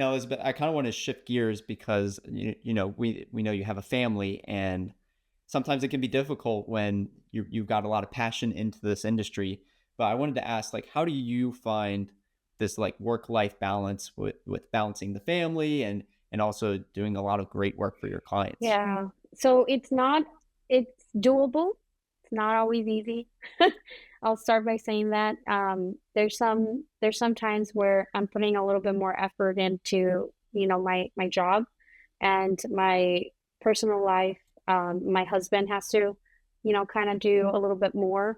Now, Elizabeth, I kind of want to shift gears because we know you have a family, and sometimes it can be difficult when you've got a lot of passion into this industry. But I wanted to ask, like, how do you find this like work-life balance with balancing the family and also doing a lot of great work for your clients? Yeah. So it's doable. It's not always easy. I'll start by saying that. There's some times where I'm putting a little bit more effort into, my job and my personal life. My husband has to, kind of do a little bit more,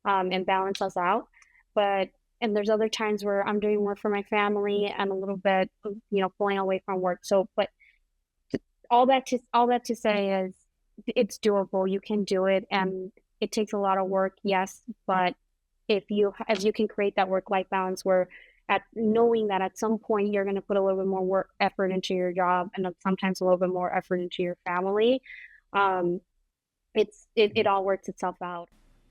and balance us out. But and there's other times where I'm doing more for my family and a little bit, pulling away from work. So, but all that to say is it's doable. You can do it, and it takes a lot of work, yes, but if you can create that work-life balance where at knowing that at some point you're going to put a little bit more work effort into your job and sometimes a little bit more effort into your family, um, it all works itself out.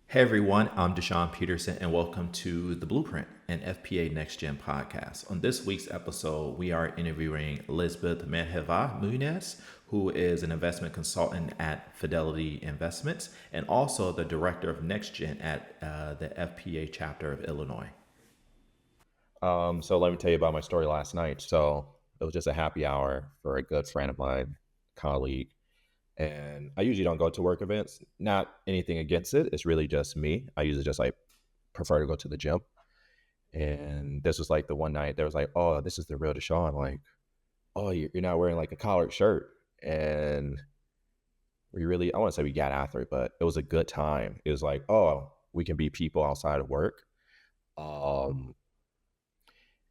Hey everyone, I'm Deshaun Peterson, and welcome to The Blueprint, an FPA NexGen Podcast. On this week's episode, we are interviewing Lizbeth Menjivar-Muñoz, who is an investment consultant at Fidelity Investments and also the director of NexGen at the FPA chapter of Illinois. So let me tell you about my story last night. So it was just a happy hour for a good friend of mine, colleague. And I usually don't go to work events. Not anything against it. It's really just me. I usually just like prefer to go to the gym. And this was like the one night there was like, oh, this is the real Deshaun. Like, oh, you're not wearing like a collared shirt. And we really, I want to say we got after it, but it was a good time. It was like, oh, we can be people outside of work. Um,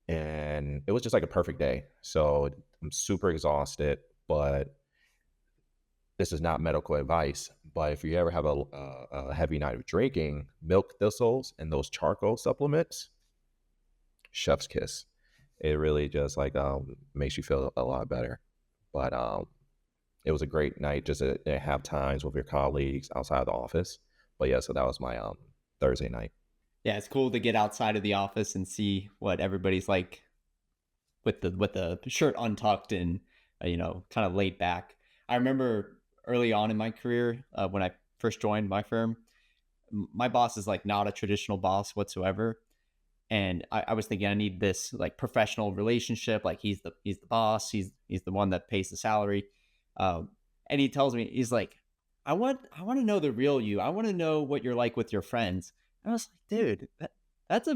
and it was just like a perfect day. So I'm super exhausted, but this is not medical advice, but if you ever have a heavy night of drinking, milk thistles and those charcoal supplements, chef's kiss. It really just like makes you feel a lot better. But it was a great night just to have times with your colleagues outside of the office. But yeah, so that was my Thursday night. Yeah, it's cool to get outside of the office and see what everybody's like with the shirt untucked and kind of laid back. I remember early on in my career, when I first joined my firm, my boss is like not a traditional boss whatsoever, and I was thinking I need this like professional relationship. Like he's the boss, he's the one that pays the salary, um, and he tells me, he's like, I want to know the real you. I want to know what you're like with your friends. And I was like, dude, that's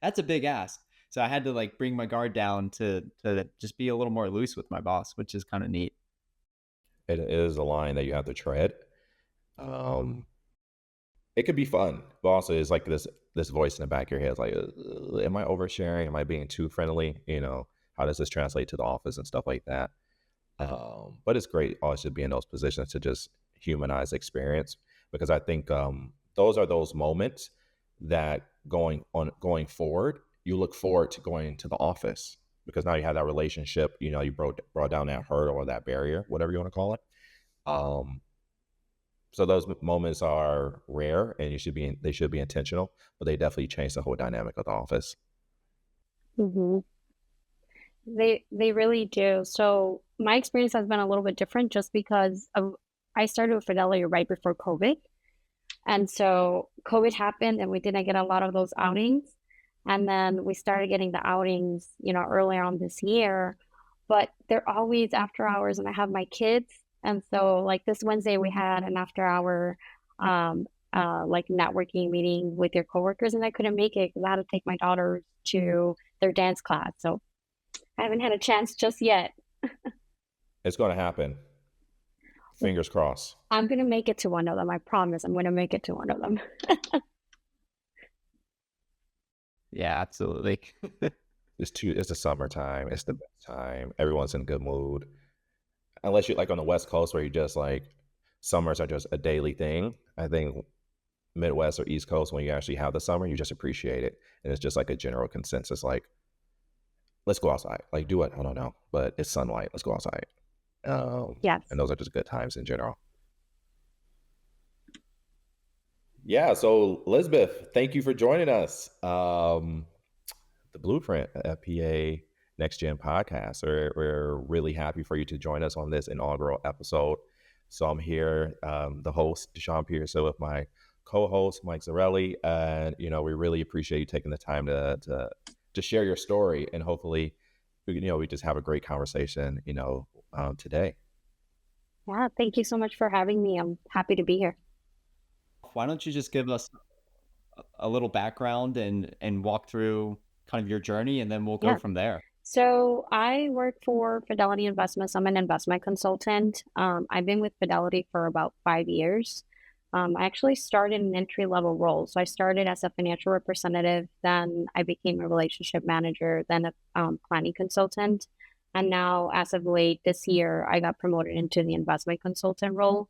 that's a big ask. So I had to like bring my guard down to just be a little more loose with my boss, which is kind of neat. It is a line that you have to tread. Um, it could be fun, but also it's like this voice in the back of your head. It's like, am I oversharing? Am I being too friendly? How does this translate to the office and stuff like that? But it's great always to be in those positions to just humanize the experience because I think those are those moments that going forward, you look forward to going to the office because now you have that relationship. You brought down that hurdle or that barrier, whatever you want to call it. Um, so those moments are rare, and they should be intentional, but they definitely change the whole dynamic of the office. hmm they really do. So my experience has been a little bit different just because I started with Fidelity right before COVID. And so COVID happened and we didn't get a lot of those outings. And then we started getting the outings, earlier on this year, but they're always after hours and I have my kids. And so like this Wednesday we had an after hour, um, like networking meeting with your coworkers and I couldn't make it because I had to take my daughters to their dance class. So I haven't had a chance just yet. It's going to happen. Fingers crossed. I'm going to make it to one of them. I promise I'm going to make it to one of them. Yeah, absolutely. It's the summertime. It's the best time. Everyone's in a good mood. Unless you're like on the West Coast where you just like summers are just a daily thing. I think Midwest or East Coast, when you actually have the summer, you just appreciate it. And it's just like a general consensus, like, let's go outside. Like, do it. I don't know, but it's sunlight. Let's go outside. Yes. And those are just good times in general. Yeah. So, Lisbeth, thank you for joining us. The Blueprint, FPA NexGen Podcast. We're really happy for you to join us on this inaugural episode. So I'm here, the host, Deshaun Peterson, with my co-host, Mike Zarelli. And, we really appreciate you taking the time to share your story. And hopefully, we just have a great conversation, today. Yeah, thank you so much for having me. I'm happy to be here. Why don't you just give us a little background and walk through kind of your journey, and then we'll go Yeah. from there. So I work for Fidelity Investments. I'm an investment consultant. I've been with Fidelity for about 5 years. I actually started in an entry-level role. So I started as a financial representative, then I became a relationship manager, then a planning consultant. And now, as of late this year, I got promoted into the investment consultant role.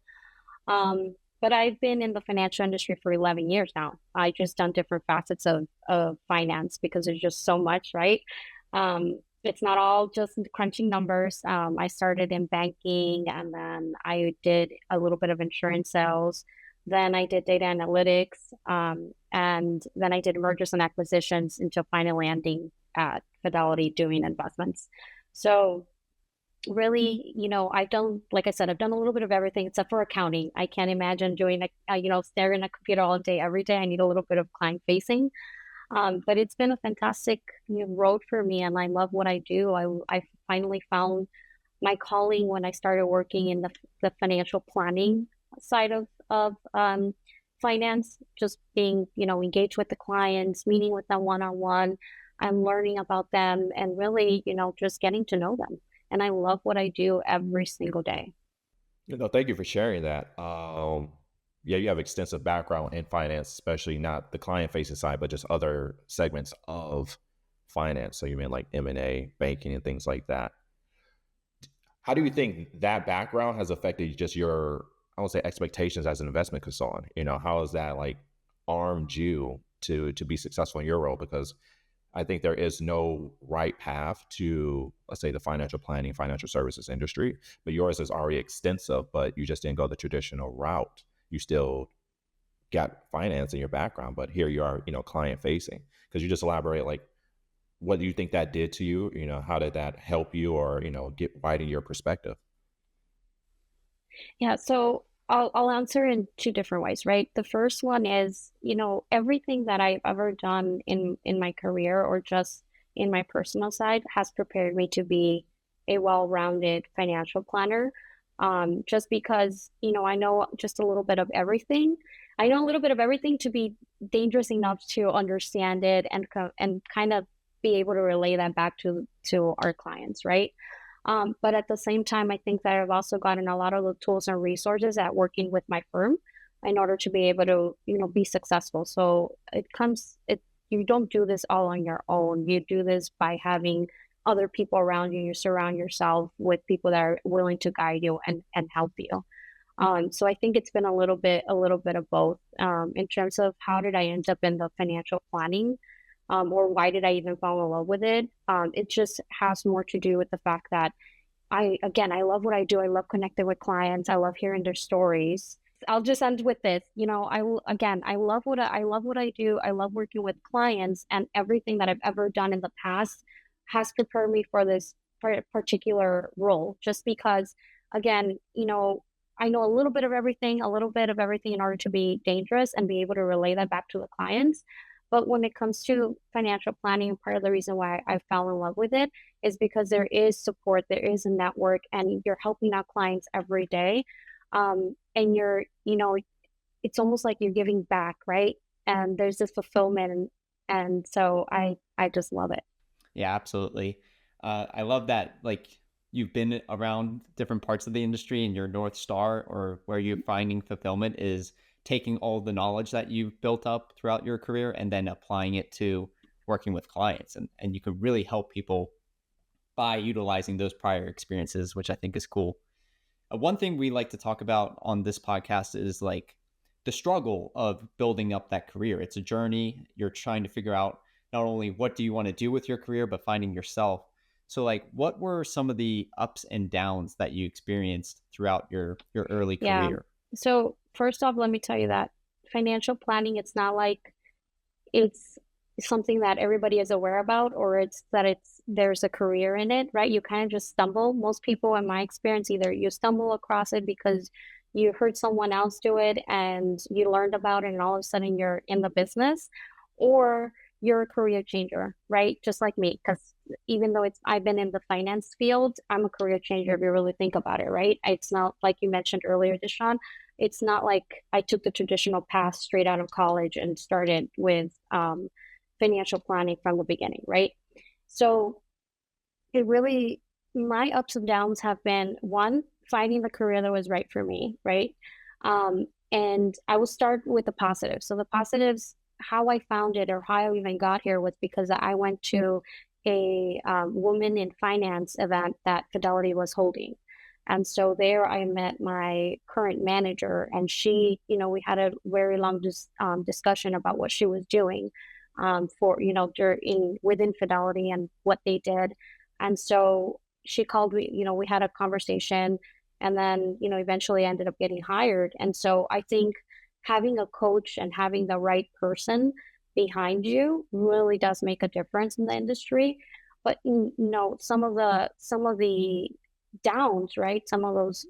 But I've been in the financial industry for 11 years now. I just done different facets of finance because there's just so much, right? It's not all just crunching numbers. I started in banking, and then I did a little bit of insurance sales. Then I did data analytics, and then I did mergers and acquisitions until finally landing at Fidelity doing investments. So really, I've done, like I said, I've done a little bit of everything except for accounting. I can't imagine doing, staring at a computer all day, every day. I need a little bit of client facing. But it's been a fantastic road for me, and I love what I do. I finally found my calling when I started working in the financial planning side of finance, just being, engaged with the clients, meeting with them one-on-one, and learning about them, and really, just getting to know them. And I love what I do every single day. Thank you for sharing that. Yeah, you have extensive background in finance, especially not the client-facing side, but just other segments of finance. So you mean like M&A, banking, and things like that. How do you think that background has affected just your, I would say, expectations as an investment consultant? How has that like armed you to be successful in your role? Because I think there is no right path to, let's say, the financial planning, financial services industry, but yours is already extensive, but you just didn't go the traditional route. You still got finance in your background, but here you are, client facing. Could you just elaborate, like, what do you think that did to you? How did that help you, or, widen your perspective? Yeah, so I'll answer in two different ways, right? The first one is, everything that I've ever done in my career or just in my personal side has prepared me to be a well-rounded financial planner. Just because, I know just a little bit of everything. I know a little bit of everything to be dangerous enough to understand it and kind of be able to relay that back to our clients, right? But at the same time, I think that I've also gotten a lot of the tools and resources at working with my firm in order to be able to, be successful. So you don't do this all on your own. You do this by having other people around you. You surround yourself with people that are willing to guide you and help you. So I think it's been a little bit of both. In terms of how did I end up in the financial planning, or why did I even fall in love with it? It just has more to do with the fact that I love what I do. I love connecting with clients. I love hearing their stories. I'll just end with this. I love what I do. I love working with clients, and everything that I've ever done in the past has prepared me for this particular role. Just because, again, I know a little bit of everything in order to be dangerous and be able to relay that back to the clients. But when it comes to financial planning, part of the reason why I fell in love with it is because there is support, there is a network, and you're helping out clients every day. And it's almost like you're giving back, right? And there's this fulfillment. And so I just love it. Yeah, absolutely. I love that, like, you've been around different parts of the industry, and your North Star, or where you're finding fulfillment, is taking all the knowledge that you've built up throughout your career and then applying it to working with clients. And you can really help people by utilizing those prior experiences, which I think is cool. One thing we like to talk about on this podcast is like the struggle of building up that career. It's a journey. You're trying to figure out not only what do you want to do with your career, but finding yourself. So like, what were some of the ups and downs that you experienced throughout your early career? So first off, let me tell you that financial planning, it's not like it's something that everybody is aware about, or it's that there's a career in it, right? You kind of just stumble. Most people, in my experience, either you stumble across it because you heard someone else do it and you learned about it, and all of a sudden you're in the business, or you're a career changer, right? Just like me, because even though I've been in the finance field, I'm a career changer if you really think about it, right? It's not like you mentioned earlier, Deshaun. It's not like I took the traditional path straight out of college and started with financial planning from the beginning, right? So it really, my ups and downs have been, one, finding the career that was right for me, right? And I will start with the positives. So the positives, how I found it or how I even got here was because I went to a woman in finance event that Fidelity was holding. And so there I met my current manager, and she, we had a very long discussion about what she was doing for, within Fidelity and what they did. And so she called me, we had a conversation, and then, eventually ended up getting hired. And so I think having a coach and having the right person behind you really does make a difference in the industry. But some of the downs, right? Some of those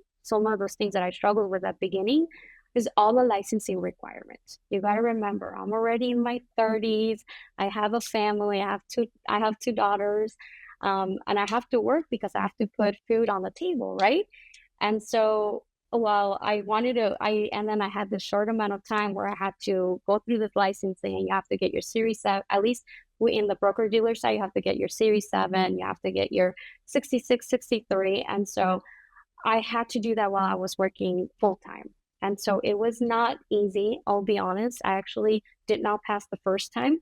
things that I struggled with at the beginning is all the licensing requirements. You got to remember, I'm already in my 30s. I have a family. I have two daughters, and I have to work because I have to put food on the table, right? And so, well, and then I had this short amount of time where I had to go through this licensing, and you have to get your Series 7, at least in the broker dealer side, you have to get your Series 7, you have to get your 66, 63. And so I had to do that while I was working full time. And so it was not easy, I'll be honest. I actually did not pass the first time.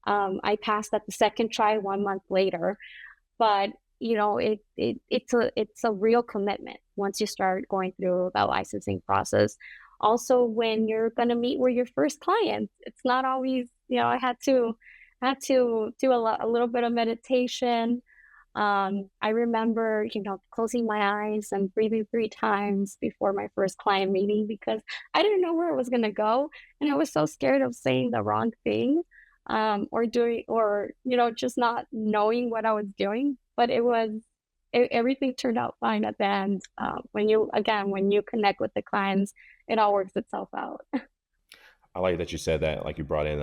I passed at the second try 1 month later, but it's a real commitment once you start going through the licensing process. Also, when you're going to meet with your first client, it's not always, I had to do a little bit of meditation. I remember, closing my eyes and breathing 3 times before my first client meeting, because I didn't know where it was going to go. And I was so scared of saying the wrong thing, just not knowing what I was doing. But everything turned out fine at the end. When you connect with the clients, it all works itself out. I like that you said that, like you brought in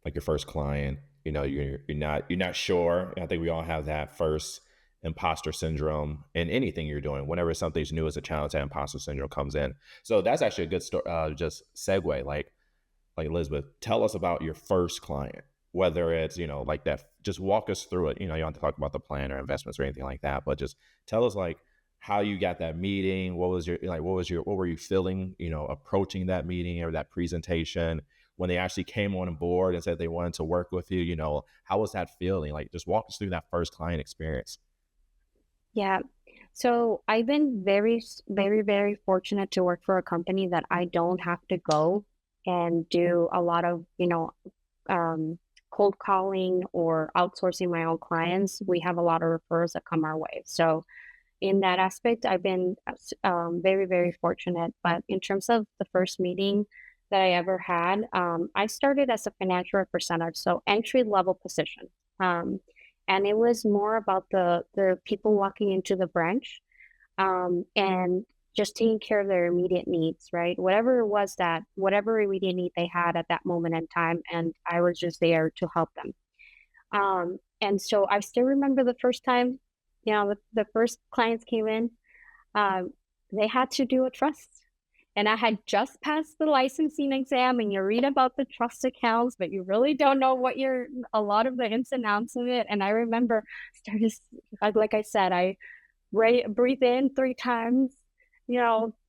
like your first client. You're not sure. I think we all have that first imposter syndrome in anything you're doing. Whenever something's new as a challenge, that imposter syndrome comes in. So that's actually a good story. Just segue, like Elizabeth, tell us about your first client. Whether it's like that, just walk us through it. You don't have to talk about the plan or investments or anything like that, but just tell us like how you got that meeting. What were you feeling? Approaching that meeting or that presentation, when they actually came on board and said they wanted to work with you, how was that feeling? Like, just walk us through that first client experience. Yeah. So I've been very, very, very fortunate to work for a company that I don't have to go and do a lot of, cold calling or outsourcing my own clients. We have a lot of referrals that come our way. So in that aspect, I've been very, very fortunate. But in terms of the first meeting that I ever had, I started as a financial representative, so entry-level position. And it was more about the people walking into the branch and just taking care of their immediate needs, right? Whatever immediate need they had at that moment in time, and I was just there to help them. And so I still remember the first time, the first clients came in, they had to do a trust. And I had just passed the licensing exam, and you read about the trust accounts, but you really don't know a lot of the ins and outs of it. And I remember like I said, I breathed in 3 times,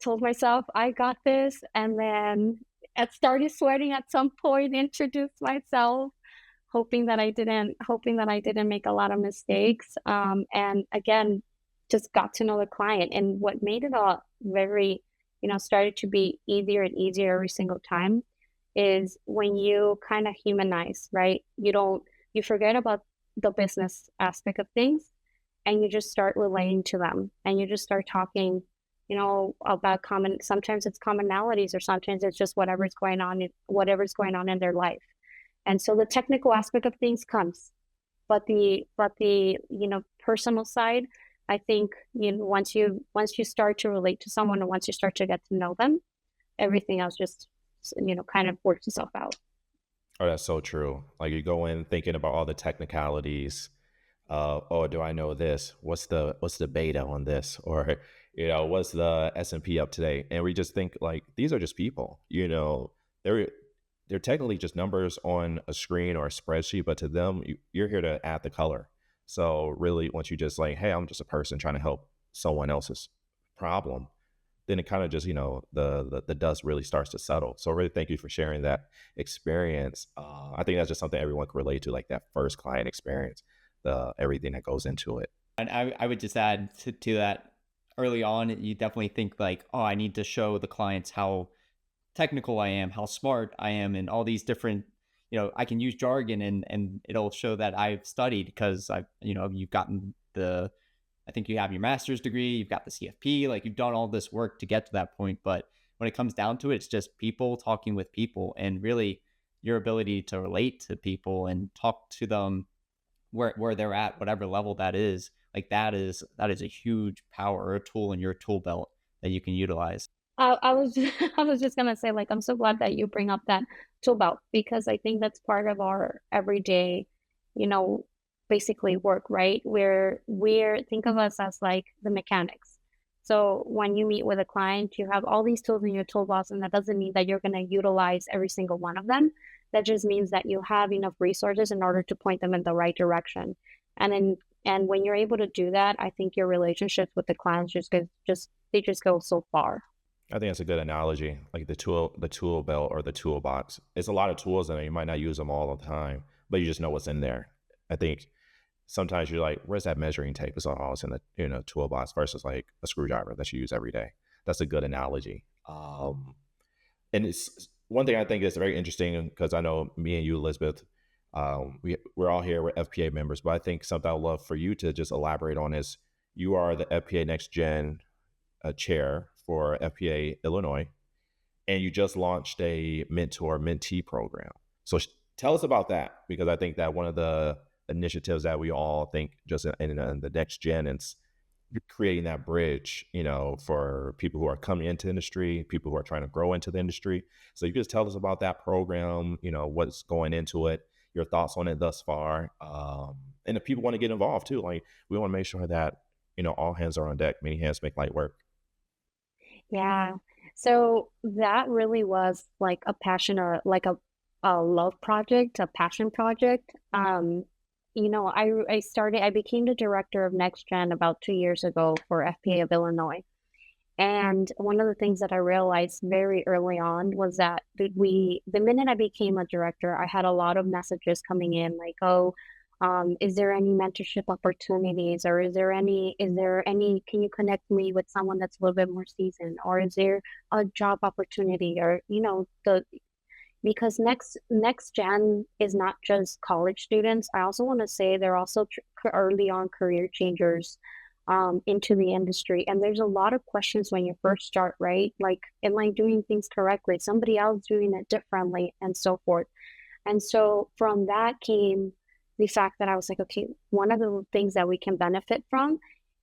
told myself I got this. And then I started sweating at some point, introduced myself, hoping that I didn't make a lot of mistakes. And again, just got to know the client. And what made it all very, started to be easier and easier every single time is when you kind of humanize, right? You forget about the business aspect of things, and you just start relating to them, and you just start talking, about sometimes it's commonalities, or sometimes it's just whatever's going on in their life. And so the technical aspect of things comes, but the personal side, I think, once you start to relate to someone, and once you start to get to know them, everything else just kind of works itself out. Oh, that's so true. Like you go in thinking about all the technicalities. Oh, do I know this? What's the beta on this? Or what's the S&P up today? And we just think like these are just people. They're technically just numbers on a screen or a spreadsheet, but to them, you're here to add the color. So really, once you just like, hey, I'm just a person trying to help someone else's problem, then it kind of just, the dust really starts to settle. So really thank you for sharing that experience. I think that's just something everyone can relate to, like that first client experience, everything that goes into it. And I would just add to that, early on, you definitely think like, oh, I need to show the clients how technical I am, how smart I am, and all these different, I can use jargon and it'll show that I've studied because you've gotten I think you have your master's degree, you've got the CFP, like you've done all this work to get to that point. But when it comes down to it, it's just people talking with people, and really your ability to relate to people and talk to them where they're at, whatever level that is, like that is a huge power or a tool in your tool belt that you can utilize. I was I was just gonna say, like, I'm so glad that you bring up that tool belt, because I think that's part of our everyday, you know, basically work, right? We're think of us as like the mechanics. So when you meet with a client, you have all these tools in your toolbox, and that doesn't mean that you're gonna utilize every single one of them. That just means that you have enough resources in order to point them in the right direction. And when you're able to do that, I think your relationships with the clients they just go so far. I think that's a good analogy, like the tool belt or the toolbox. It's a lot of tools in there. You might not use them all the time, but you just know what's in there. I think sometimes you're like, where's that measuring tape? It's all in the toolbox versus like a screwdriver that you use every day. That's a good analogy. And it's one thing I think is very interesting, because I know me and you, Elizabeth, we're all here, we're FPA members, but I think something I'd love for you to just elaborate on is you are the FPA NexGen chair for FPA Illinois, and you just launched a mentor-mentee program. So tell us about that, because I think that one of the initiatives that we all think just in the next gen, it's creating that bridge, for people who are coming into industry, people who are trying to grow into the industry. So you just tell us about that program, what's going into it, your thoughts on it thus far. And if people want to get involved too, like we want to make sure that, all hands are on deck, many hands make light work. Yeah. So that really was like a passion, or like a love project, a passion project. I became the director of NexGen about 2 years ago for FPA of Illinois. And one of the things that I realized very early on was that the minute I became a director, I had a lot of messages coming in like, oh, is there any mentorship opportunities, or is there any, can you connect me with someone that's a little bit more seasoned, or is there a job opportunity, or, because NexGen is not just college students. I also want to say they're also early on career changers into the industry. And there's a lot of questions when you first start, right? Like, am I doing things correctly? Somebody else doing it differently, and so forth. And so from that came the fact that I was like, okay, one of the things that we can benefit from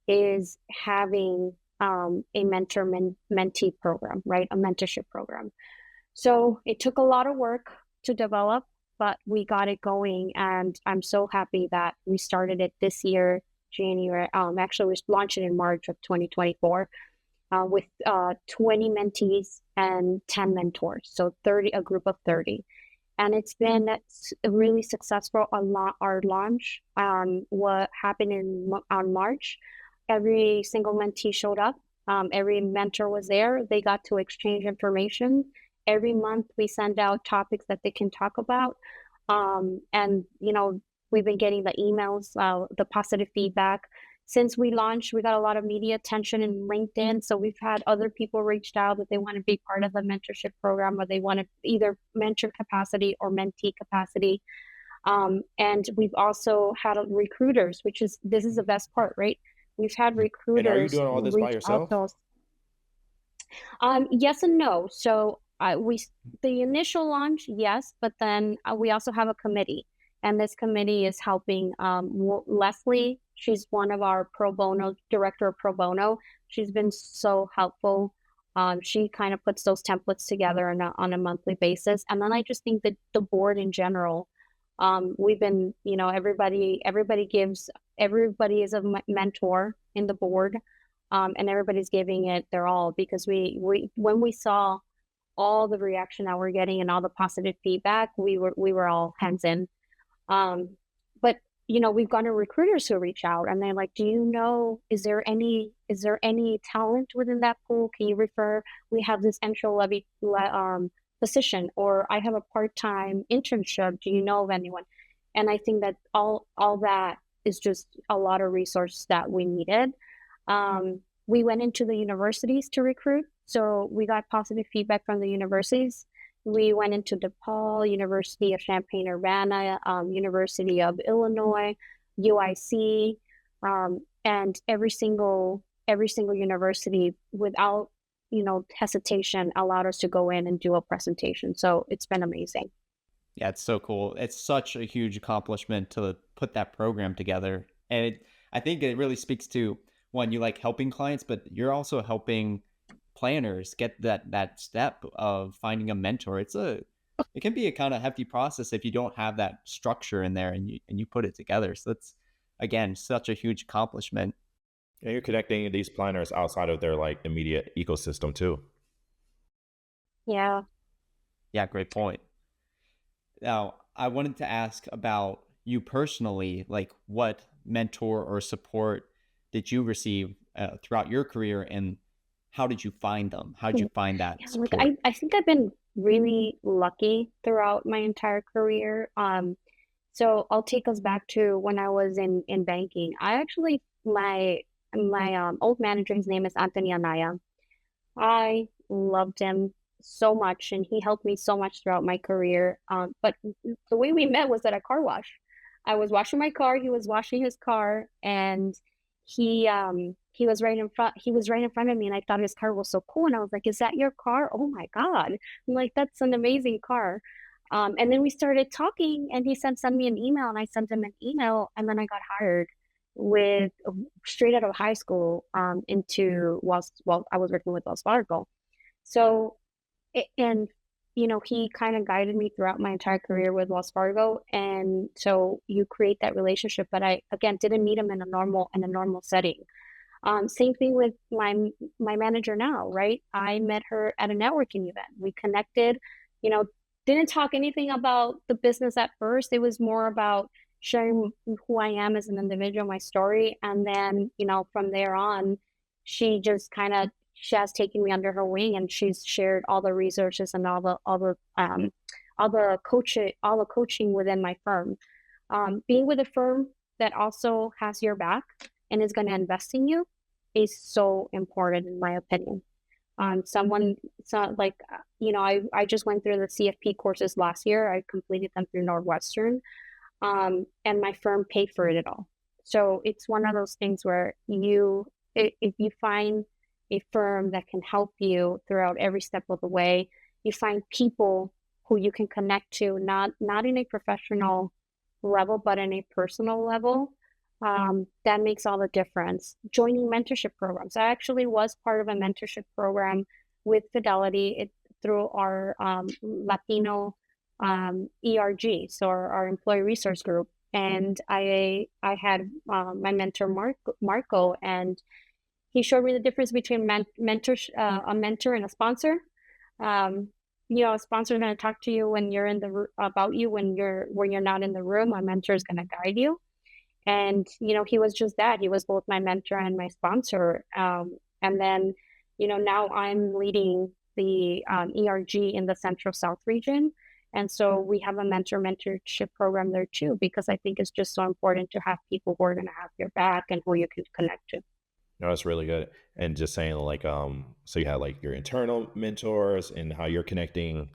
is having a mentor-mentee program, right? A mentorship program. So it took a lot of work to develop, but we got it going, and I'm so happy that we started it this year, January. Actually, we launched it in March of 2024 with 20 mentees and 10 mentors, so a group of 30. And it's been really successful. Our launch, what happened on March, every single mentee showed up. Every mentor was there. They got to exchange information. Every month we send out topics that they can talk about. And, we've been getting the emails, the positive feedback. Since we launched, we got a lot of media attention in LinkedIn. So we've had other people reached out that they want to be part of the mentorship program, or they want to either mentor capacity or mentee capacity. And we've also had recruiters, this is the best part, right? We've had recruiters. And are you doing all this by yourself? Yes and no. So the initial launch, yes, but then we also have a committee, and this committee is helping Leslie. She's one of our pro bono director of pro bono. She's been so helpful. She kind of puts those templates together on a monthly basis, and then I just think that the board in general, we've been, everybody is a mentor in the board, and everybody's giving it their all, because when we saw all the reaction that we're getting and all the positive feedback, we were all hands in. But we've gotten recruiters who reach out and they're like, is there any talent within that pool? Can you refer? We have this entry level position, or I have a part-time internship. Do you know of anyone? And I think that all that is just a lot of resources that we needed. We went into the universities to recruit. So we got positive feedback from the universities. We went into DePaul, University of Champaign-Urbana, University of Illinois, UIC, and every single university, without hesitation, allowed us to go in and do a presentation. So it's been amazing. Yeah, it's so cool. It's such a huge accomplishment to put that program together. And I think it really speaks to, one, you like helping clients, but you're also helping planners get that step of finding a mentor. It can be a kind of hefty process if you don't have that structure in there and you put it together. So that's, again, such a huge accomplishment. And you're connecting these planners outside of their like immediate ecosystem too. Yeah. Yeah, great point. Now, I wanted to ask about you personally, like what mentor or support did you receive throughout your career, and how did you find them? How did you find that support? I think I've been really lucky throughout my entire career. So I'll take us back to when I was in banking. I actually, my old manager, his name is Anthony Anaya. I loved him so much, and he helped me so much throughout my career. But the way we met was at a car wash. I was washing my car, he was washing his car, and he was right in front of me, and I thought his car was so cool, and I was like, "Is that your car? Oh my God." I'm like, "That's an amazing car." And then we started talking, and he sent me an email, and I sent him an email, and then I got hired straight out of high school I was working with Wells Fargo. So, he kind of guided me throughout my entire career with Wells Fargo. And so you create that relationship, but I, again, didn't meet him in a normal setting. Same thing with my manager now, right? I met her at a networking event. We connected, didn't talk anything about the business at first. It was more about sharing who I am as an individual, my story. And then, from there on, she has taken me under her wing, and she's shared all the resources and all the coaching within my firm. Being with a firm that also has your back and is going to invest in you is so important, in my opinion. I just went through the CFP courses last year. I completed them through Northwestern, and my firm paid for it all. So it's one of those things where if you find a firm that can help you throughout every step of the way, you find people who you can connect to, not in a professional level, but in a personal level. That makes all the difference. Joining mentorship programs. I actually was part of a mentorship program with Fidelity through our Latino ERG, so our employee resource group. And I had my mentor Marco, and he showed me the difference between a mentor and a sponsor. A sponsor is going to talk to you when you're about you when you're not in the room. A mentor is going to guide you. And, he was just that. He was both my mentor and my sponsor. And then, now I'm leading the ERG in the Central South region. And so we have a mentorship program there too, because I think it's just so important to have people who are going to have your back and who you can connect to. No, that's really good. And just saying like, so you have like your internal mentors and how you're connecting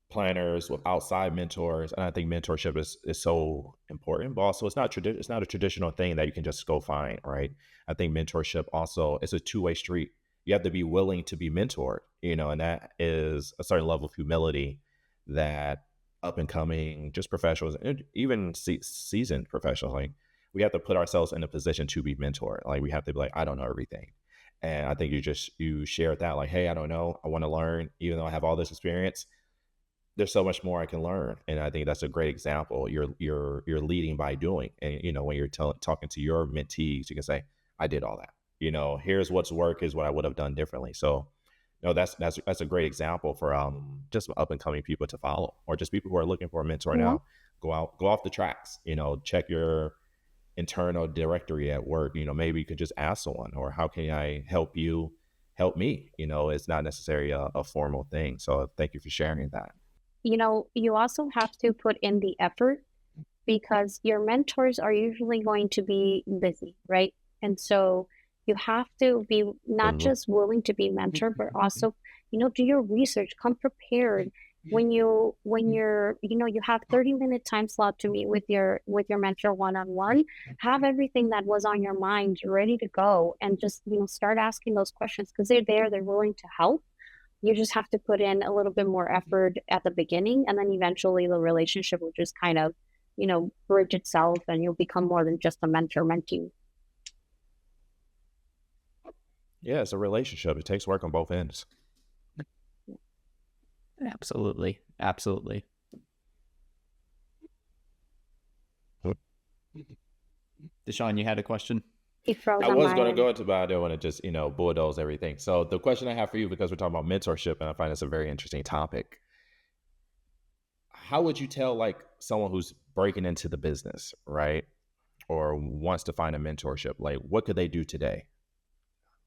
planners with outside mentors. And I think mentorship is so important, but also it's not a traditional thing that you can just go find, right? I think mentorship also is a two-way street. you have to be willing to be mentored, and that is a certain level of humility that up and coming just professionals, and even seasoned professionals, like, we have to put ourselves in a position to be mentored. Like, we have to be like, I don't know everything. And I think you share that, like, hey, I don't know, I want to learn, even though I have all this experience, there's so much more I can learn. And I think that's a great example. You're leading by doing. And when you're talking to your mentees, you can say, I did all that. Here's what's work, is what I would have done differently. So that's a great example for just up and coming people to follow, or just people who are looking for a mentor Yeah. now. Go off the tracks. Check your internal directory at work. Maybe you could just ask someone, or how can I help you help me? It's not necessarily a formal thing. So thank you for sharing that. You also have to put in the effort, because your mentors are usually going to be busy, right? And so you have to be not just willing to be mentored, but also, do your research, come prepared. When you're, you have 30-minute time slot to meet with your mentor one-on-one, have everything that was on your mind ready to go, and just, start asking those questions, because they're willing to help. You just have to put in a little bit more effort at the beginning, and then eventually the relationship will just kind of, bridge itself, and you'll become more than just a mentor-mentee. Yeah, it's a relationship. It takes work on both ends. Absolutely. Absolutely. Deshaun, you had a question? He froze I on was my going to end. go into, but I don't want to just, bulldoze everything. So the question I have for you, because we're talking about mentorship, and I find it's a very interesting topic. How would you tell, like, someone who's breaking into the business, right, or wants to find a mentorship, like, what could they do today?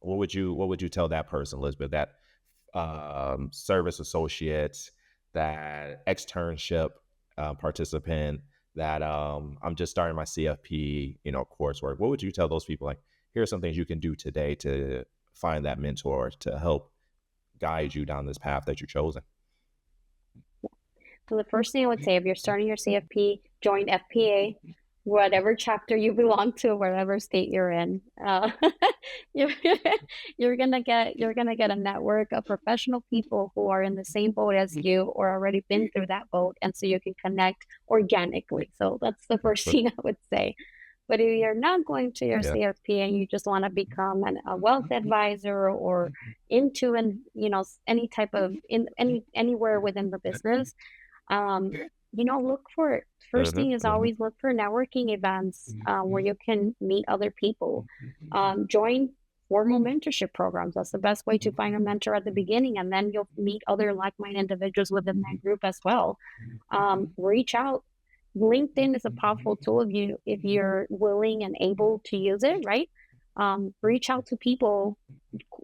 What would you tell that person, Elizabeth, that service associate, that externship participant, that I'm just starting my CFP, coursework? What would you tell those people? Like, here are some things you can do today to find that mentor to help guide you down this path that you've chosen. So the first thing I would say, if you're starting your CFP, join FPA, whatever chapter you belong to, whatever state you're in. You're, you're gonna get a network of professional people who are in the same boat as you, or already been through that boat, and so you can connect organically. So that's the first thing I would say. But if you're not going to your CFP and you just want to become a wealth advisor, or into any type of anywhere within the business, look for, first thing is always look for networking events where you can meet other people. Join formal mentorship programs. That's the best way to find a mentor at the beginning, and then you'll meet other like-minded individuals within that group as well. Reach out. LinkedIn is a powerful tool if you're willing and able to use it, right? Reach out to people.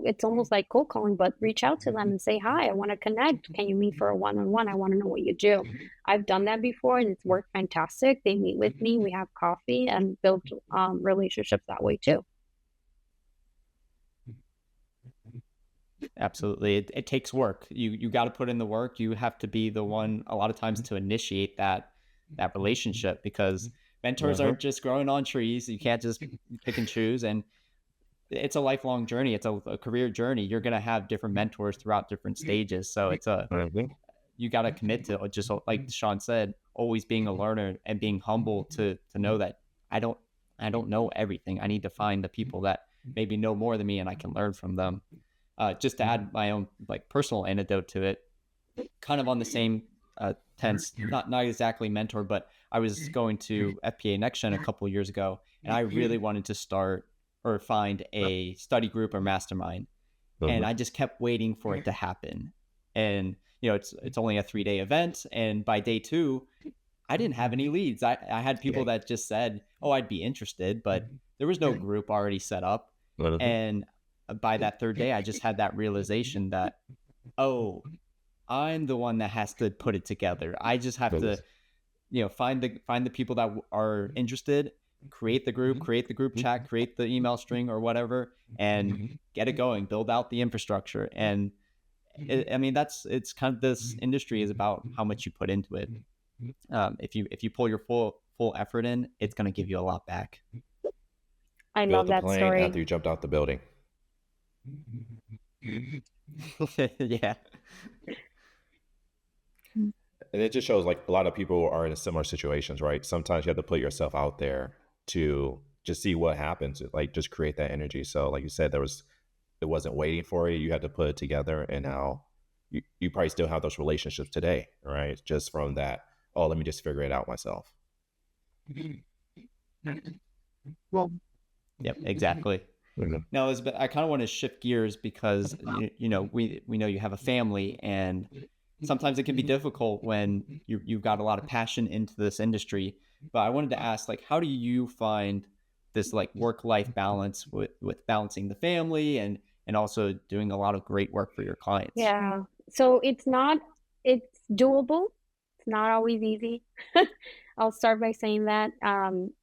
It's almost like cold calling, but reach out to them and say, hi, I want to connect. Can you meet for a one-on-one? I want to know what you do. I've done that before, and it's worked fantastic. They meet with me, we have coffee, and build relationships that way too. Absolutely. It takes work. You got to put in the work. You have to be the one a lot of times to initiate that relationship, because mentors aren't just growing on trees. You can't just pick and choose, and it's a lifelong journey. It's a career journey. You're going to have different mentors throughout different stages. So it's you got to commit to, just like Sean said, always being a learner and being humble to know that I don't know everything. I need to find the people that maybe know more than me, and I can learn from them. Just to add my own personal anecdote to it, kind of on the same tense, not exactly mentor, but I was going to FPA NexGen a couple of years ago, and I really wanted to start or find a study group or mastermind, and I just kept waiting for it to happen. And it's only a 3-day event, and by day 2, I didn't have any leads. I had people that just said, "Oh, I'd be interested," but there was no group already set up. And by that 3rd day, I just had that realization that, oh, I'm the one that has to put it together. I just have to, find the people that are interested, create the group chat, create the email string or whatever, and get it going, build out the infrastructure. And it's kind of, this industry is about how much you put into it. If you pull your full effort in, it's going to give you a lot back. I love that story. After you jumped out the building. Yeah. And it just shows like a lot of people are in similar situations, right? Sometimes you have to put yourself out there to just see what happens, like just create that energy. So like you said, it wasn't waiting for you. You had to put it together, and now you probably still have those relationships today, right? Just from that, oh, let me just figure it out myself. Well, yep, exactly. Now, Elizabeth, I kind of want to shift gears because you know we know you have a family, and sometimes it can be difficult when you've got a lot of passion into this industry. But I wanted to ask, like, how do you find this like work-life balance with balancing the family and also doing a lot of great work for your clients? Yeah. So it's doable. It's not always easy. I'll start by saying that.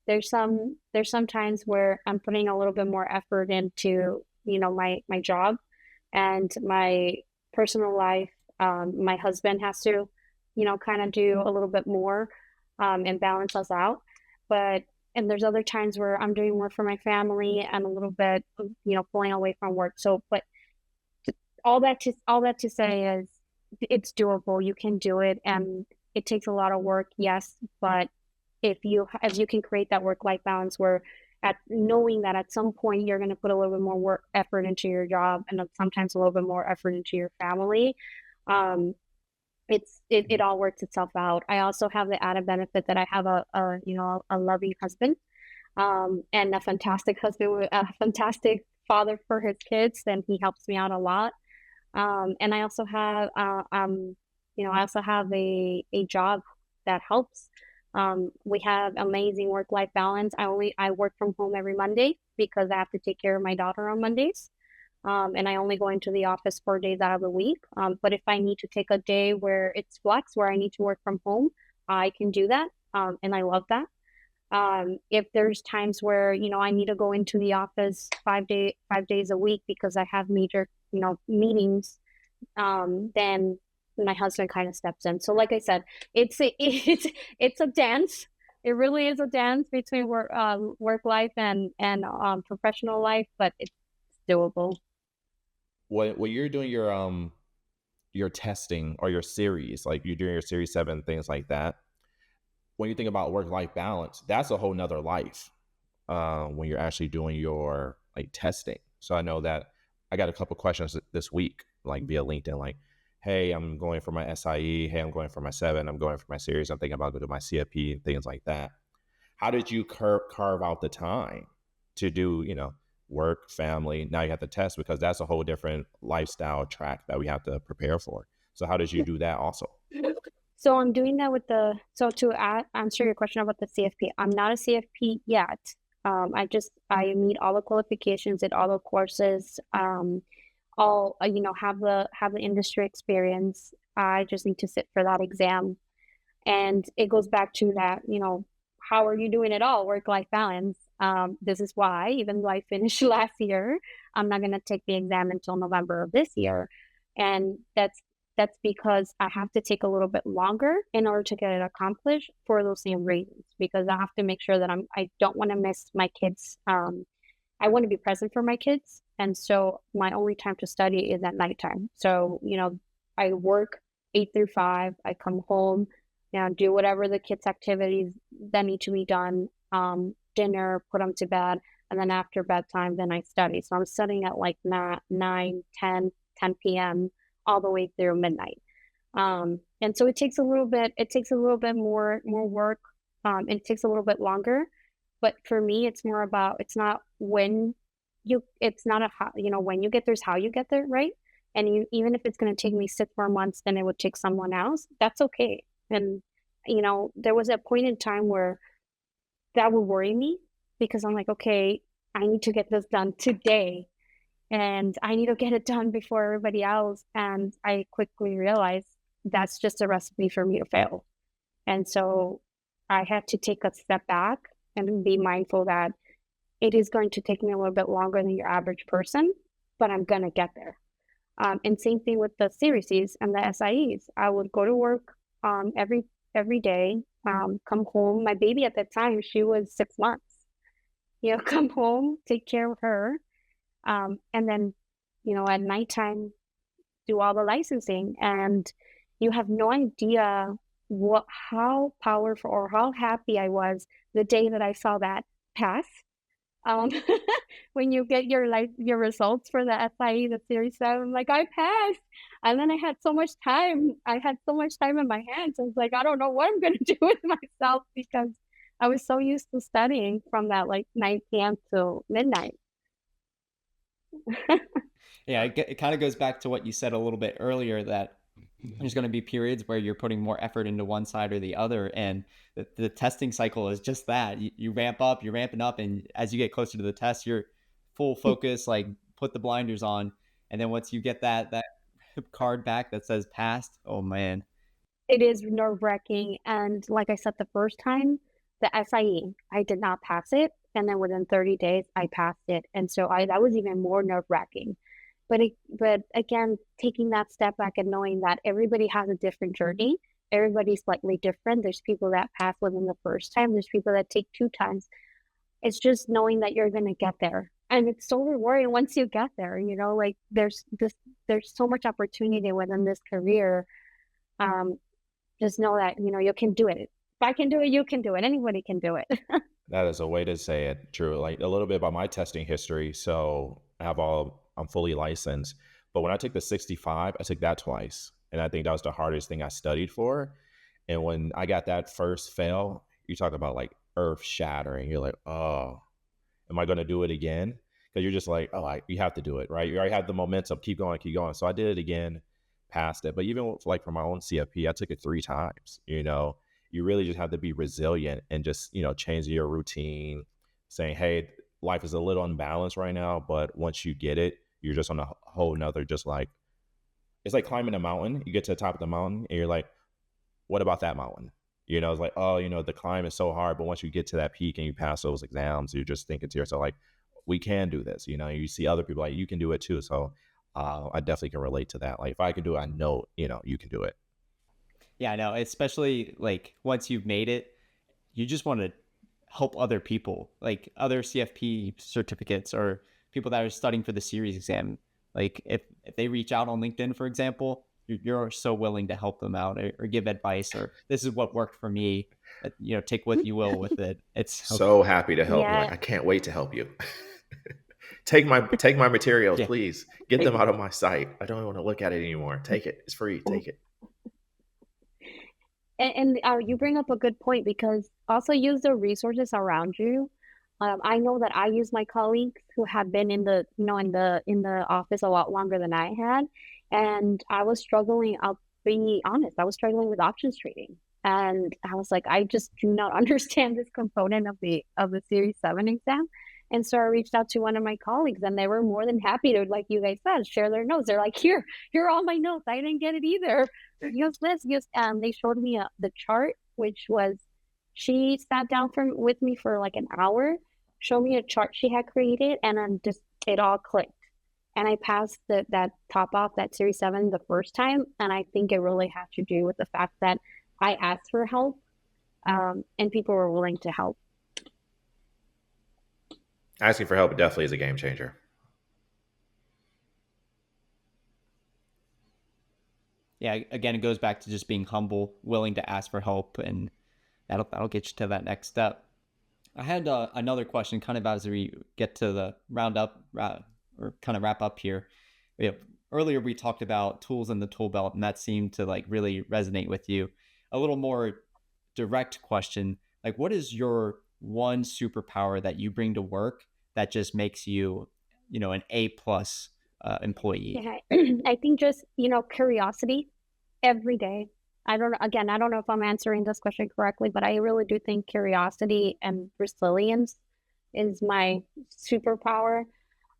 There's some times where I'm putting a little bit more effort into, my job and my personal life. My husband has to, kind of do a little bit more, and balance us out. And there's other times where I'm doing more for my family and a little bit, pulling away from work. So, but all that to say is it's doable. You can do it, and it takes a lot of work, yes, but if you can create that work-life balance where knowing that at some point you're going to put a little bit more work effort into your job and sometimes a little bit more effort into your family, it all works itself out. I also have the added benefit that I have a loving husband, and a fantastic husband, a fantastic father for his kids, and he helps me out a lot. And I also have a job that helps. We have amazing work-life balance. I work from home every Monday because I have to take care of my daughter on Mondays. And I only go into the office 4 days out of the week. But if I need to take a day where it's flex, where I need to work from home, I can do that. And I love that. If there's times where, I need to go into the office 5 days a week because I have major, meetings, then my husband kind of steps in. So like I said, it's a dance. It really is a dance between work life and professional life, but it's doable. When you're doing your testing or your series, like you're doing your series 7, things like that, when you think about work-life balance, that's a whole nother life when you're actually doing your like testing. So I know that I got a couple questions this week, like via LinkedIn, like, hey, I'm going for my SIE. Hey, I'm going for my 7. I'm going for my series. I'm thinking about going to my CFP and things like that. How did you carve out the time to do, work, family? Now you have to test because that's a whole different lifestyle track that we have to prepare for. So how did you do that also? So I'm doing that to answer your question about the CFP, I'm not a CFP yet. I meet all the qualifications, did all the courses, have the industry experience. I just need to sit for that exam. And it goes back to that, how are you doing it all? Work-life balance. This is why, even though I finished last year, I'm not going to take the exam until November of this year. And that's because I have to take a little bit longer in order to get it accomplished for those same reasons, because I have to make sure that I don't want to miss my kids. I want to be present for my kids. And so my only time to study is at nighttime. So, I work 8 through 5, I come home, do whatever the kids' activities that need to be done, dinner, put them to bed. And then after bedtime, then I study. So I'm studying at like 9, 10 p.m. all the way through midnight. And so it takes a little bit more work. It takes a little bit longer, but for me, it's more about, it's not when you get there, it's how you get there. Right. And even if it's going to take me 6 more months than it would take someone else, that's okay. And, there was a point in time where that would worry me because I'm like, okay, I need to get this done today. And I need to get it done before everybody else. And I quickly realized that's just a recipe for me to fail. And so I had to take a step back and be mindful that it is going to take me a little bit longer than your average person, but I'm going to get there. And same thing with the series and the SIEs. I would go to work every day, come home. My baby at that time, she was 6 months. Come home, take care of her. And then at nighttime, do all the licensing, and you have no idea how powerful or how happy I was the day that I saw that pass. Um, when you get your results for the FIE, the Series 7, I'm like, I passed. And then I had so much time. I had so much time in my hands. I was like, I don't know what I'm going to do with myself, because I was so used to studying from that 9 p.m. till midnight. Yeah, it kind of goes back to what you said a little bit earlier, that there's going to be periods where you're putting more effort into one side or the other, and the testing cycle is just that. You ramp up, you're ramping up, and as you get closer to the test, you're full focus, like put the blinders on, and then once you get that card back that says passed, oh man. It is nerve-wracking, and like I said, the first time, the SIE, I did not pass it, and then within 30 days, I passed it, and so that was even more nerve-wracking. But again, taking that step back and knowing that everybody has a different journey, everybody's slightly different. There's people that pass within the first time. There's people that take 2 times. It's just knowing that you're going to get there. And it's so rewarding once you get there, there's so much opportunity within this career. Just know that, you can do it. If I can do it, you can do it. Anybody can do it. That is a way to say it, Drew. Like a little bit about my testing history. So I'm fully licensed, but when I took the 65, I took that twice. And I think that was the hardest thing I studied for. And when I got that first fail, you talk about like earth shattering. You're like, oh, am I going to do it again? Because you're just like, oh, you have to do it, right? You already have the momentum. Keep going, keep going. So I did it again, passed it. But even like for my own CFP, I took it 3 times. You really just have to be resilient and just, change your routine, saying, hey, life is a little unbalanced right now, but once you get it, you're just on a whole nother, just like, it's like climbing a mountain. You get to the top of the mountain and you're like, what about that mountain? It's like, oh, the climb is so hard, but once you get to that peak and you pass those exams, you're just thinking to yourself, like, we can do this. You see other people like, you can do it too. So I definitely can relate to that. Like, if I can do it, I know, you can do it. Yeah, I know. Especially like once you've made it, you just want to help other people, like other CFP certificates or people that are studying for the series exam. Like if they reach out on LinkedIn, for example, you're so willing to help them out or give advice, or this is what worked for me. Take what you will with it. It's so happy to help you. Yeah. Like, I can't wait to help you. Take my materials, Yeah. please. Get them out of my site. I don't want to look at it anymore. Take it. It's free. Take it. And you bring up a good point, because also use the resources around you. I know that I use my colleagues who have been in the in the office a lot longer than I had, and I was struggling. I'll be honest, I was struggling with options trading, and I was like, I just do not understand this component of the Series 7 exam. And so I reached out to one of my colleagues, and they were more than happy to, like you guys said, share their notes. They're like, here are all my notes. I didn't get it either. Use this. They showed me the chart, which was, she sat down with me for like an hour, showed me a chart she had created, and then just it all clicked. And I passed that top off, that Series 7 the first time. And I think it really had to do with the fact that I asked for help, and people were willing to help. Asking for help definitely is a game changer. Yeah, again, it goes back to just being humble, willing to ask for help, and that'll get you to that next step. I had another question, kind of as we get to the or kind of wrap up here. Earlier we talked about tools in the tool belt, and that seemed to like really resonate with you. A little more direct question, like, what is your one superpower that you bring to work that just makes you, an A+ employee? Yeah, I think just, curiosity every day. I don't know if I'm answering this question correctly, but I really do think curiosity and resilience is my superpower.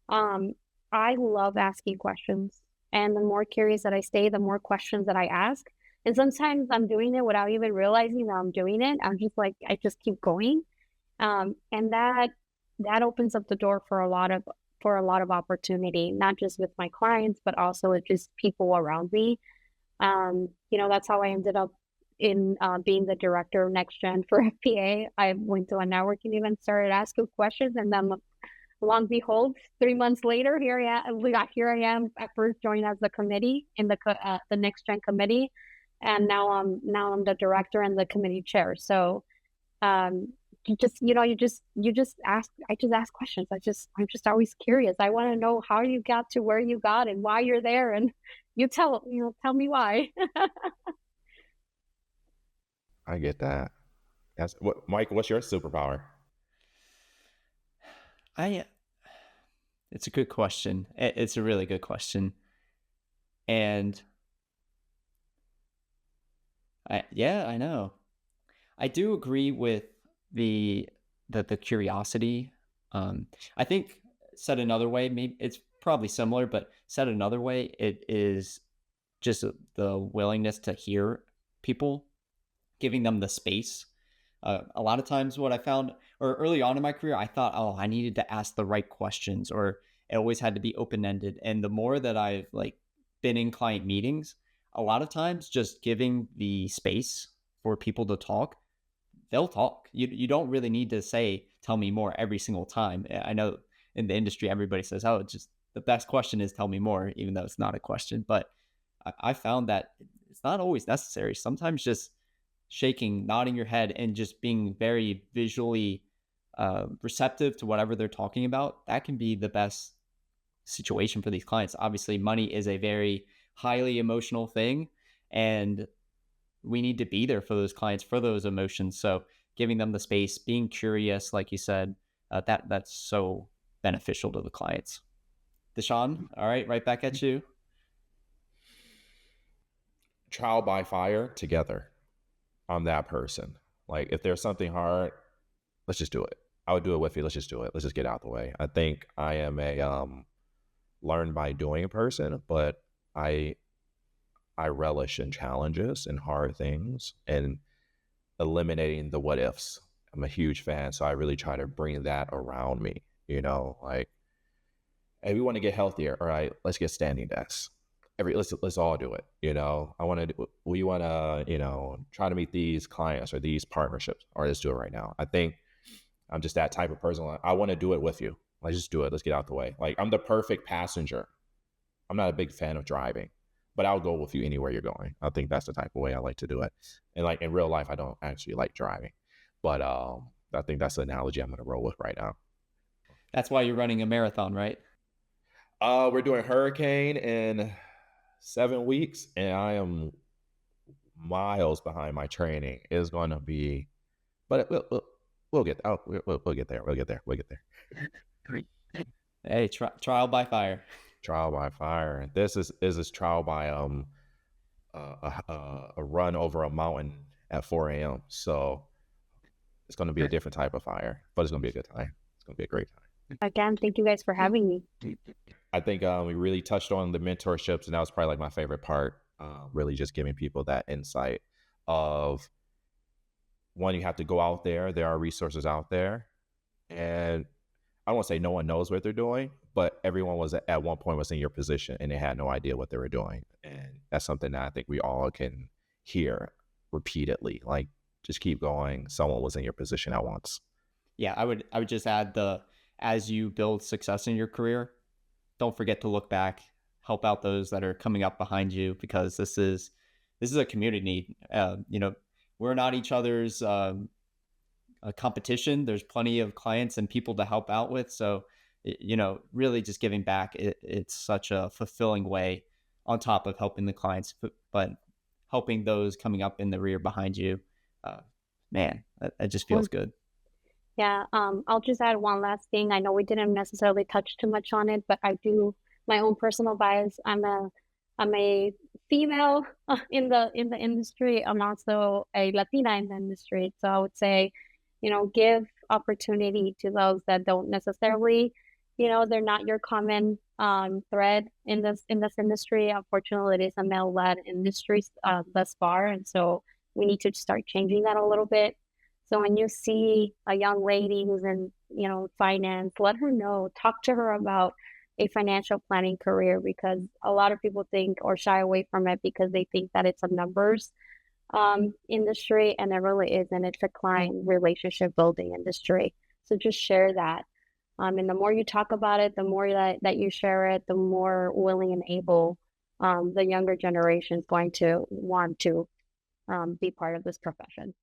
I love asking questions, and the more curious that I stay, the more questions that I ask. And sometimes I'm doing it without even realizing that I'm doing it. I'm just like, I just keep going. And that opens up the door for a lot of opportunity, not just with my clients, but also with just people around me. That's how I ended up in being the director of NexGen for FPA. I went to a networking event, started asking questions, and then long behold, 3 months later, here I am at first joined as the committee in the NexGen committee, and now I'm the director and the committee chair. So you just ask. I just ask questions. I'm just always curious. I want to know how you got to where you got and why you're there, and tell me why. I get that. That's what, Mike. What's your superpower? It's a good question. It's a really good question. And I know. I do agree with the curiosity. I think, said another way, maybe it's probably similar, but said another way, it is just the willingness to hear people, giving them the space. A lot of times what I found, or early on in my career, I thought, oh, I needed to ask the right questions, or it always had to be open-ended. And the more that I've been in client meetings, a lot of times just giving the space for people to talk, they'll talk. You don't really need to say, tell me more every single time. I know in the industry, everybody says, oh, it's just the best question is tell me more, even though it's not a question. But I found that it's not always necessary. Sometimes just shaking, nodding your head, and just being very visually receptive to whatever they're talking about, that can be the best situation for these clients. Obviously, money is a very highly emotional thing, and we need to be there for those clients, for those emotions. So giving them the space, being curious, like you said, that's so beneficial to the clients. Deshaun, all right back at you. Trial by fire together. I'm that person. Like, if there's something hard, let's just do it. I would do it with you. Let's just do it. Let's just get out the way. I think I am a learn by doing person, but I relish in challenges and hard things and eliminating the what ifs. I'm a huge fan, so I really try to bring that around me. Like, hey, we want to get healthier. All right, let's get standing desks. Let's all do it. We want to, try to meet these clients or these partnerships, or let's do it right now. I think I'm just that type of person. I want to do it with you. Let's just do it. Let's get out the way. Like, I'm the perfect passenger. I'm not a big fan of driving, but I'll go with you anywhere you're going. I think that's the type of way I like to do it. And like in real life, I don't actually like driving, but I think that's the analogy I'm going to roll with right now. That's why you're running a marathon, right? We're doing Hurricane in 7 weeks, and I am miles behind my training. It's going to be, but we'll get. Oh, we'll get there. We'll get there. Hey, trial by fire. Trial by fire. This is trial by a run over a mountain at 4 a.m. So it's going to be a different type of fire, but it's going to be a good time. It's going to be a great time. Again, thank you guys for having me. I think we really touched on the mentorships, and that was probably my favorite part. Really just giving people that insight of, one, you have to go out there. There are resources out there, and I don't want to say no one knows what they're doing, but everyone was at one point was in your position and they had no idea what they were doing. And that's something that I think we all can hear repeatedly. Like, just keep going. Someone was in your position at once. Yeah, I would just add, as you build success in your career, don't forget to look back, help out those that are coming up behind you, because this is a community. We're not each other's competition. There's plenty of clients and people to help out with. So, really just giving back, it's such a fulfilling way, on top of helping the clients, but helping those coming up in the rear behind you. Man, that just feels good. Yeah, I'll just add one last thing. I know we didn't necessarily touch too much on it, but I do, my own personal bias. I'm a female in the industry. I'm also a Latina in the industry. So I would say, give opportunity to those that don't necessarily, they're not your common thread in this industry. Unfortunately, it is a male-led industry thus far, and so we need to start changing that a little bit. So when you see a young lady who's in, finance, let her know, talk to her about a financial planning career, because a lot of people think or shy away from it because they think that it's a numbers industry, and it really isn't. It's a client relationship building industry. So just share that. And the more you talk about it, the more that you share it, the more willing and able the younger generation is going to want to be part of this profession.